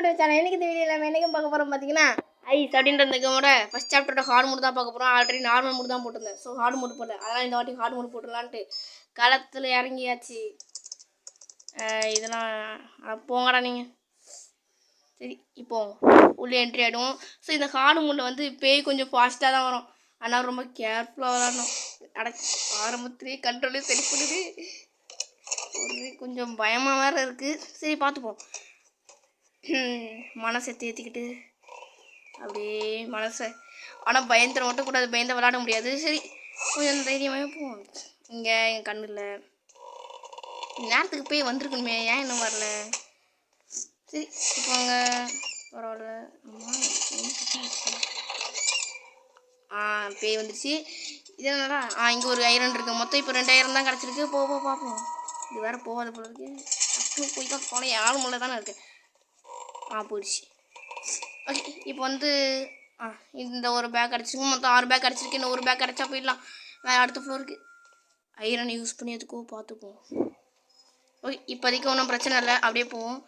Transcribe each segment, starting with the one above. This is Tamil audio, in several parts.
Welcome channel. எனக்கு இந்த வீடியோவில் நம்ம என்னைக்கும் பார்க்க போகிறோம் பார்த்தீங்கன்னா ஐஸ் அப்படின்ற இந்த கேமோட ஃபஸ்ட் சாப்டரோட ஹார்ட் மோட் தான் பார்க்க போகிறோம். ஆல்ரெடி நார்மல் மோட் தான் போட்டிருந்தேன். ஸோ ஹார்ட் மோட் போடல, அதனால் இந்த வாட்டி ஹார்ட் மோட் போட்டுடலான்ட்டு களத்தில் இறங்கியாச்சு. இதெல்லாம் போங்கடா நீங்கள். சரி, இப்போ உள்ளே என்ட்ரி ஆகிடுவோம். ஸோ இந்த ஹார்ட் மோடில் வந்து பேய் கொஞ்சம் ஃபாஸ்ட்டாக தான் வரும், ஆனால் ரொம்ப கேர்ஃபுல்லாக விளாடணும். ஆரம்பத்துலேயே கண்ட்ரோலே சரி பண்ணுது, கொஞ்சம் பயமாக வேறு இருக்குது. சரி பார்த்துப்போம். மனசை தேத்திக்கிட்டு அப்படியே மனசை, ஆனால் பயந்துட மட்டும் கூடாது, பயந்து விளாட முடியாது. சரி கொஞ்சம் தைரியமாக போவோம். இங்கே என் கண்ணு இல்லை, நேரத்துக்கு போய் வந்திருக்கணுமே, ஏன் இன்னும் வரல? சரி இப்போ அங்கே பரவாயில்ல. பேய் வந்துடுச்சு. இது என்னடா இங்கே ஒரு ஐரன் இருக்குது. மொத்தம் இப்போ 2000 தான் கிடச்சிருக்கு. பார்ப்போம். இது வேறு போகாத போல இருக்கு. டக்குனு போய் தான் போனேன், ஆள் முள்ள தானே இருக்குது. போயிடுச்சு. ஓகே இப்போ வந்து இந்த ஒரு பேக் கிடச்சிருக்கு. மொத்தம் 6 பேக் கிடச்சிருக்கு. இன்னும் ஒரு பேக் கிடச்சா போயிடலாம் வேறு அடுத்த ஃப்ளோருக்கு. ஐரன் யூஸ் பண்ணி எதுக்கோ பார்த்துப்போம். ஓகே இப்போதைக்கு ஒன்றும் பிரச்சனை இல்லை, அப்படியே போவோம்.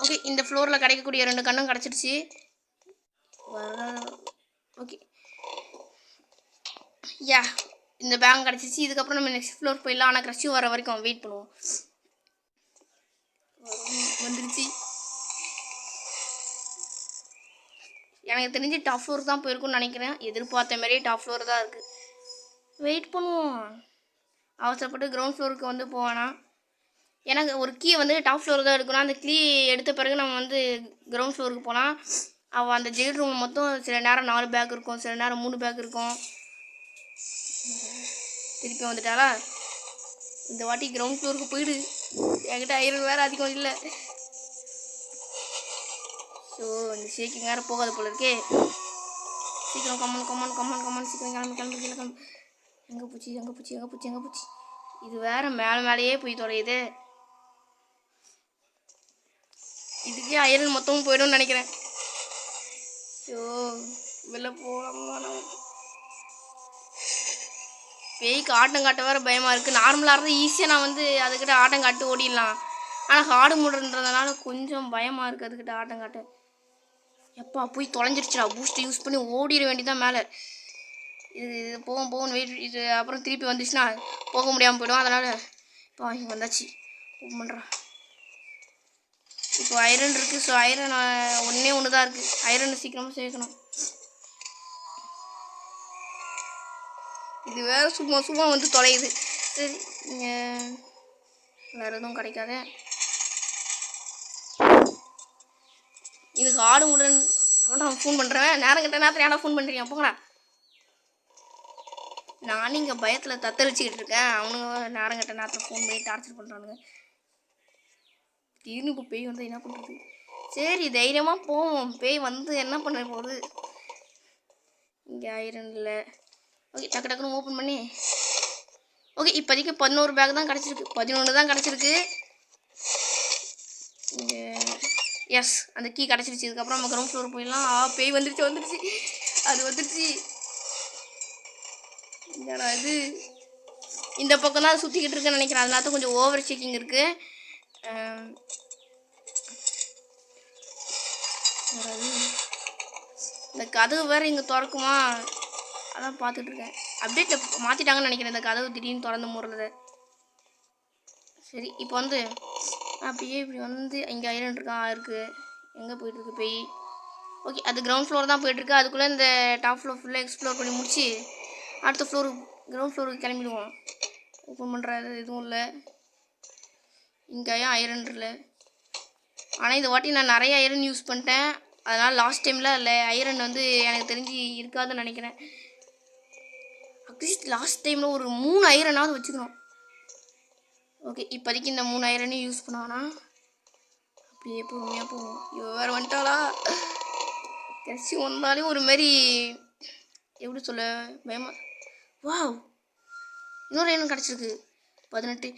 ஓகே இந்த ஃப்ளோரில் கிடைக்கக்கூடிய 2 கண்ணும் கிடச்சிடுச்சு. ஓகே இந்த பேங்க் கிடச்சிச்சு. இதுக்கப்புறம் நம்ம நெக்ஸ்ட் ஃப்ளோர் போயிடலாம். ஆனால் க்ரஷ்யூ வர வரைக்கும் வெயிட் பண்ணுவோம். வந்துருச்சு. எனக்கு தெரிஞ்சு டாப் ஃப்ளோர் தான் போயிருக்குன்னு நினைக்கிறேன். எதிர்பார்த்த மாதிரியே டாப் ஃப்ளோர் தான் இருக்குது. வெயிட் பண்ணுவோம். அவசரப்பட்டு கிரவுண்ட் ஃப்ளோருக்கு வந்து போவேனா. எனக்கு ஒரு கீ வந்து டாப் ஃப்ளோர் தான் எடுக்கணும். அந்த கீ எடுத்த பிறகு நம்ம வந்து கிரவுண்ட் ஃப்ளோருக்கு போனால் அவள் அந்த ஜெயில் ரூம் மொத்தம் சில நேரம் 4 பேக் இருக்கும், சில நேரம் 3 பேக் இருக்கும். திருப்பி வந்துட்டாளா? இந்த வாட்டி கிரவுண்ட் ஃப்ளோருக்கு போயிடு. என்கிட்ட ஐரன் வேறு அதிகம் இல்லை. ஸோ இந்த ஷேக்கிங் வேறு போகாத போல இருக்கே. சீக்கிரம் கம்மன் சீக்கிரம் கிளம்பு. எங்கே பூச்சி? இது வேறு மேலேயே போய் தொலையுது. இதுக்கே ஐரன் மொத்தமும் போய்டும்னு நினைக்கிறேன். ஸோ வெளில போகலாமா? பேய்க்கு ஆட்டம் காட்ட வேறு பயமாக இருக்குது. நார்மலாக இருந்தால் ஈஸியாக நான் வந்து அதுக்கிட்ட ஆட்டம் காட்டு ஓடிடலாம். ஆனால் ஹார்டு மூடுன்றதுனால கொஞ்சம் பயமாக இருக்குது அதுக்கிட்ட ஆட்டம் காட்ட. எப்பா போய் தொலைஞ்சிருச்சுடா. பூஸ்ட் யூஸ் பண்ணி ஓடிட வேண்டியதான் மேலே. இது போகும் வெயிட். இது அப்புறம் திருப்பி வந்துச்சுன்னா போக முடியாமல் போய்டும். அதனால் இப்போ இங்கே வந்தாச்சு. ஓப்பன் பண்ணுறேன். இப்போ ஐரன் இருக்குது. ஸோ ஐரன் ஒன்று தான் இருக்குது. ஐரன் சீக்கிரமாக சேர்க்கணும். இது வேறு சும்மா வந்து தொலையுது. சரி இங்கே வேறு எதுவும் கிடைக்காது. இதுக்கு ஆடு முடன் எவன்டா ஃபோன் பண்ணுறேன். நேரம் நேரத்தில் ஏன்னா ஃபோன் பண்ணுறீங்க? போங்கடா. நானும் இங்கே பயத்தில் தத்தளிச்சிக்கிட்டு இருக்கேன். அவனுங்க நேரத்தில் ஃபோன் பண்ணி டார்ச்சர் பண்ணுறானுங்க. திடீர்னு இப்போ பேய் வந்து என்ன பண்ணுறது? சரி தைரியமாக போவோம். பேய் வந்து என்ன பண்ண போகுது? இங்கே ஐரன் இல்லை. ஓகே டக்குன்னு ஓப்பன் பண்ணி. ஓகே இப்போதைக்கு 11 பேக் தான் கிடச்சிருக்கு. 11 தான் கிடச்சிருக்கு. இங்கே எஸ் அந்த கீ கிடச்சிருச்சு. இதுக்கப்புறம் நம்ம கிரவுண்ட் ஃப்ளோர் போயிடலாம். பேய் வந்துருச்சு. அது வந்துருச்சு. என்னடா இது? இந்த பக்கம் தான் சுற்றிக்கிட்டு இருக்குன்னு நினைக்கிறேன். அதனால தான் கொஞ்சம் ஓவர் செக்கிங் இருக்குது. இந்த கதவு வேறு இங்கே திறக்குமா? அதான் பார்த்துட்ருக்கேன். அப்டேட்டில் மாற்றிட்டாங்கன்னு நினைக்கிறேன் இந்த கதவு திடீர்னு திறந்து மூடுறது. சரி இப்போ வந்து அப்படியே இப்படி வந்து இங்கே ஐரன் இருக்குது. எங்கே போயிட்டுருக்கு பேய்? ஓகே அது கிரவுண்ட் ஃப்ளோர் தான் போயிட்டுருக்கு. அதுக்குள்ளே இந்த டாப் ஃப்ளோர் ஃபுல்லாக எக்ஸ்ப்ளோர் பண்ணி முடிச்சு அடுத்த கிரவுண்ட் ஃப்ளோருக்கு கிளம்பிடுவோம். ஓப்பன் பண்ணுறது எதுவும் இல்லை. இங்கேயும் ஐரன் இல்லை. ஆனால் இந்த வாட்டி நான் நிறைய ஐரன் யூஸ் பண்ணிட்டேன். அதனால் லாஸ்ட் டைமில் இல்லை ஐரன் வந்து எனக்கு தெரிஞ்சு இருக்காதுன்னு நினைக்கிறேன். அட்லீஸ்ட் லாஸ்ட் டைமில் ஒரு 3 ஐரனாவது வச்சுக்கணும். ஓகே இப்போதைக்கு இந்த 3 ஐரனையும் யூஸ் பண்ணுவானா? அப்படியே பொறுமையாக போவோம். இவன் வேறு வந்துட்டாளா? கடைசி வந்தாலும் ஒரு மாதிரி எப்படி சொல்ல பயமாக. வாவ் இன்னொரு ஐரன் கிடச்சிருக்கு. 18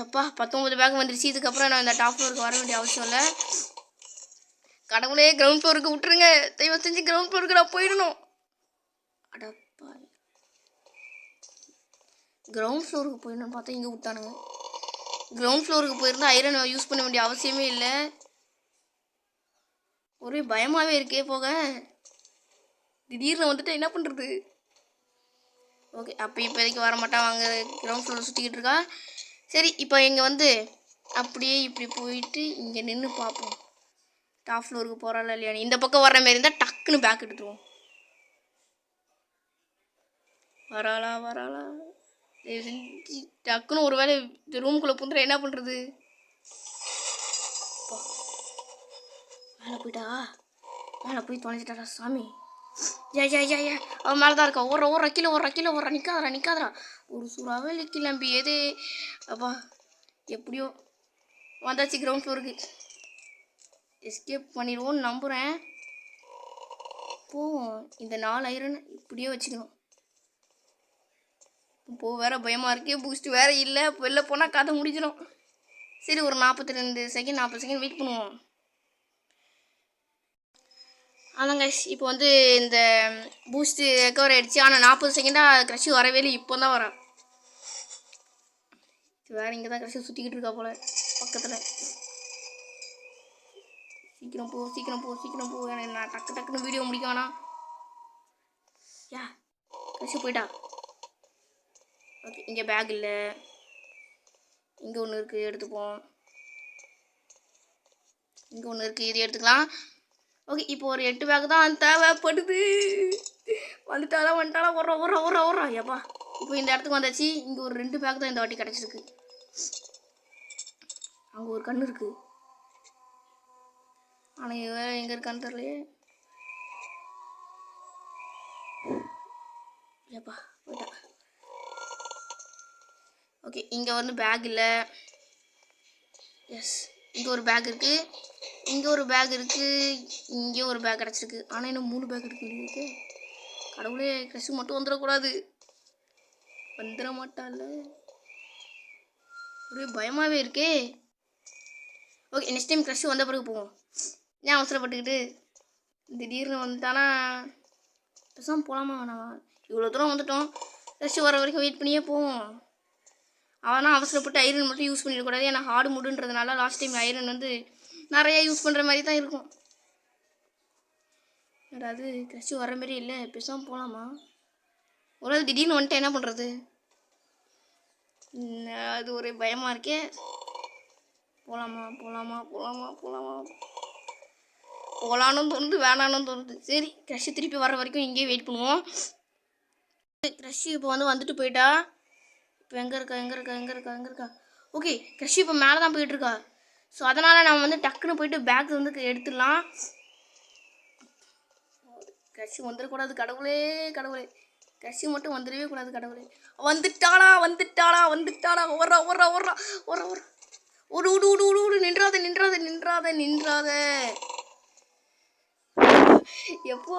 எப்பா 19 பேக் வந்துருச்சு. இதுக்கப்புறம் நான் இந்த டாப் ஃப்ளோருக்கு வர வேண்டிய அவசியம் இல்லை. கடவுளே கிரவுண்ட் ஃப்ளோருக்கு விட்டுருங்க. தயவு செஞ்சு கிரவுண்ட் ஃப்ளோருக்கு நான் போயிடணும். அடப்பா கிரவுண்ட் ஃப்ளோருக்கு போயிடணும்னு பார்த்தா இங்கே விட்டானுங்க. கிரவுண்ட் ஃப்ளோருக்கு போயிருந்தால் ஐரன் யூஸ் பண்ண வேண்டிய அவசியமே இல்லை. ஒரே பயமாகவே இருக்கே போக. திடீர்னு வந்துட்டு என்ன பண்ணுறது? ஓகே, அப்போ இப்போதைக்கு வர மாட்டான். அங்கே கிரவுண்ட் ஃப்ளோரில் சுற்றிக்கிட்டு இருக்கா. சரி, இப்போ இங்கே வந்து அப்படியே இப்படி போயிட்டு இங்கே நின்று பார்ப்போம். டாப் ஃப்ளோருக்கு போகிறாளா இல்லையா? இந்த பக்கம் வர்ற மாரி இருந்தால் டக்குன்னு பேக் எடுத்துருவோம். வராளா டக்குன்னு ஒரு வேளை இந்த ரூம்குள்ளே புந்துற என்ன பண்ணுறது? மேலே போயிட்டா, மேலே போய் தொலைஞ்சிட்டாரா சாமி. ஏ அவன் மேலே தான் இருக்கா. ஓடுற கீழே நிற்காதரா. ஒரு சூறாவே கிளம்பி எது. அப்பா எப்படியோ வந்தாச்சு கிரவுண்ட் ஃப்ளோருக்கு. எஸ்கேப் பண்ணிடுவோன்னு நம்புகிறேன். போவோம். இந்த 4 ஐரன் இப்படியே வச்சுக்கணும். இப்போது வேறு பயமாக இருக்கே. பூஸ்ட் வேறு இல்லை. வெளில போனால் கதை முடிஞ்சிடும். சரி, ஒரு 40 செகண்ட் வெயிட் பண்ணுவோம். ஆனாங்க இப்போ வந்து இந்த பூஸ்ட்டு ரெக்கவர் ஆகிடுச்சு. ஆனால் 40 செகண்டாக க்ரஷ் வரவே இல்லை. இப்போ தான் வரேன். வேறு இங்கே தான் க்ரஷ் சுற்றிக்கிட்டு இருக்கா போல் பக்கத்தில். சீக்கிரம் போ. நான் டக்குன்னு வீடியோ முடிக்க வேணாம். க்ரஷ் போயிட்டா. ஓகே, இங்கே பேக் இல்லை. இங்கே ஒன்று இருக்குது, எடுத்துப்போம். இங்கே ஒன்று இருக்குது, இது எடுத்துக்கலாம். ஓகே, இப்போ ஒரு 8 பேக் தான் தேவைப்படுது. வந்துட்டாளா ஓடுறா. ஏப்பா இப்போ இந்த இடத்துக்கு வந்தாச்சு. இங்கே ஒரு 2 பேக் தான் இந்த வாட்டி கிடச்சிருக்கு. அங்கே ஒரு கண்ணு இருக்குது. ஆனால் எங்கே இருக்கான்னு தெரியலையே. ஏப்பா போயிட்டா. ஓகே, இங்கே வந்து பேக் இல்லை. எஸ், இங்கே ஒரு பேக் இருக்குது. இங்கே ஒரு பேக் இருக்குது. இங்கேயும் ஒரு பேக் கிடச்சிருக்கு. ஆனால் இன்னும் 3 பேக் இருக்குது. கடவுளே, க்ரஷ் மட்டும் வந்துடக்கூடாது. வந்துட மாட்டாள். ஒரே பயமாகவே இருக்கே. ஓகே, நெக்ஸ்ட் டைம் க்ரஷ் வந்த பிறகு போவோம். ஏன் அவசரப்பட்டுக்கிட்டு? திடீர்னு வந்துட்டானா பேசாமல் போகலாமா வேணாமா? இவ்வளோ தூரம் வந்துட்டோம். க்ரஷ் வர வரைக்கும் வெயிட் பண்ணியே போவோம். அவனால் அவசரப்பட்டு ஐரன் மட்டும் யூஸ் பண்ணிடக்கூடாது. ஏன்னா ஹார்டு முடுன்றதுனால லாஸ்ட் டைம் ஐரன் வந்து நிறையா யூஸ் பண்ணுற மாதிரி தான் இருக்கும். அதாவது க்ரஷ் வர மாரி இல்லை. பேசாமல் போகலாமா? ஒரு திடீர்னு வந்துட்டு என்ன பண்ணுறது? அது ஒரு பயமாக இருக்கே. போகலான்னு தோணுது, வேணான்னு தோணுது. சரி, க்ரஷ் திருப்பி வர வரைக்கும் இங்கேயே வெயிட் பண்ணுவோம். க்ரஷ் இப்போ வந்துட்டு போயிட்டா. இப்போ எங்கே இருக்கா? ஓகே, க்ரஷ் இப்போ மேலே தான் போயிட்டுருக்கா. ஸோ அதனால் நம்ம வந்து டக்குன்னு போயிட்டு பேக் வந்து எடுத்துடலாம். க்ரஷ் வந்துடக்கூடாது. கடவுளே, க்ரஷ் மட்டும் வந்துடவே கூடாது. கடவுளே, வந்துட்டாளா. ஓடுறா. ஓடு. நின்றாத. எப்போ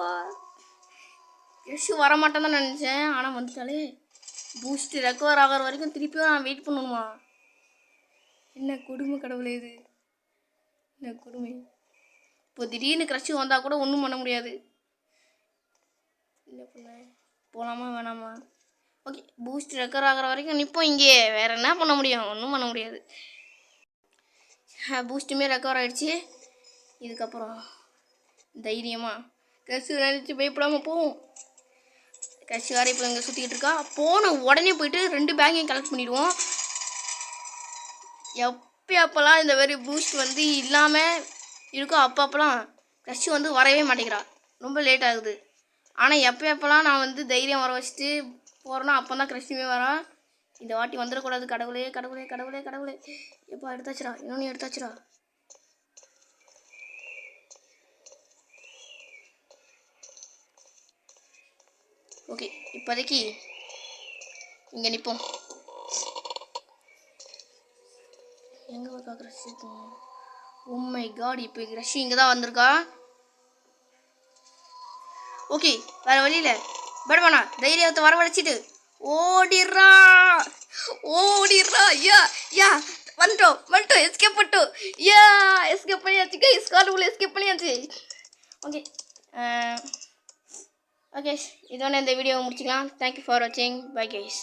க்ரஷ் வரமாட்டேன்னு தான் நினச்சேன். ஆனால் வந்துட்டாலே. பூஸ்ட் ரெக்கவர் ஆகிற வரைக்கும் திருப்பியும் நான் வெயிட் பண்ணணுமா? என்ன கொடுமை கடவுளே, இது என்ன கொடுமை. இப்போ திடீர்னு க்ரஷ் வந்தால் கூட ஒன்றும் பண்ண முடியாது. என்ன பண்ண? போகலாமா வேணாமா? ஓகே, பூஸ்ட் ரெக்கவர் ஆகிற வரைக்கும் நிற்போம் இங்கே. வேறு என்ன பண்ண முடியும்? ஒன்றும் பண்ண முடியாது. பூஸ்ட்டுமே ரெக்கவர் ஆகிடுச்சு. இதுக்கப்புறம் தைரியமாக க்ரஷ் நினச்சி பயப்படாமல் போவோம். க்ரஷ் வேறு இப்போ இங்கே சுற்றிக்கிட்டு இருக்கா. போன உடனே போயிட்டு 2 பேக்கையும் கலெக்ட் பண்ணிடுவோம். எப்போலாம் இந்த மாதிரி பூஸ்ட் வந்து இல்லாமல் இருக்கோ அப்போலாம் க்ரஷ் வந்து வரவே மாட்டேங்கிறா. ரொம்ப லேட் ஆகுது. ஆனால் எப்போலாம் நான் வந்து தைரியம் வர வச்சுட்டு போகிறேன்னா அப்போ தான் க்ரஷ்ஷுமே வரான். இந்த வாட்டி வந்துடக்கூடாது. கடவுளே. எப்போ எடுத்தாச்சுரா. இன்னொன்று எடுத்தாச்சுரா. ஓகே, இப்போதைக்கு இங்கே நிற்போம். எங்கே இருக்கா க்ரஷ்? ஓ மை காட், இப்போ க்ரஷ் இங்கே தான் வந்திருக்கா. ஓகே, வேறு வழியில் படமாண்ணா தைரியத்தை வரவழைச்சிட்டு ஓடிடுறா. யா வந்துட்டோம். எஸ்கேப் பண்ணிட்டோம். எஸ்கேப் பண்ணியாச்சு. காலுக்குள்ளே எஸ்கேப் பண்ணியாச்சு. ஓகே, இதோட இந்த வீடியோவை முடிச்சுக்கலாம். தேங்க்யூ ஃபார் வாட்சிங். Bye guys.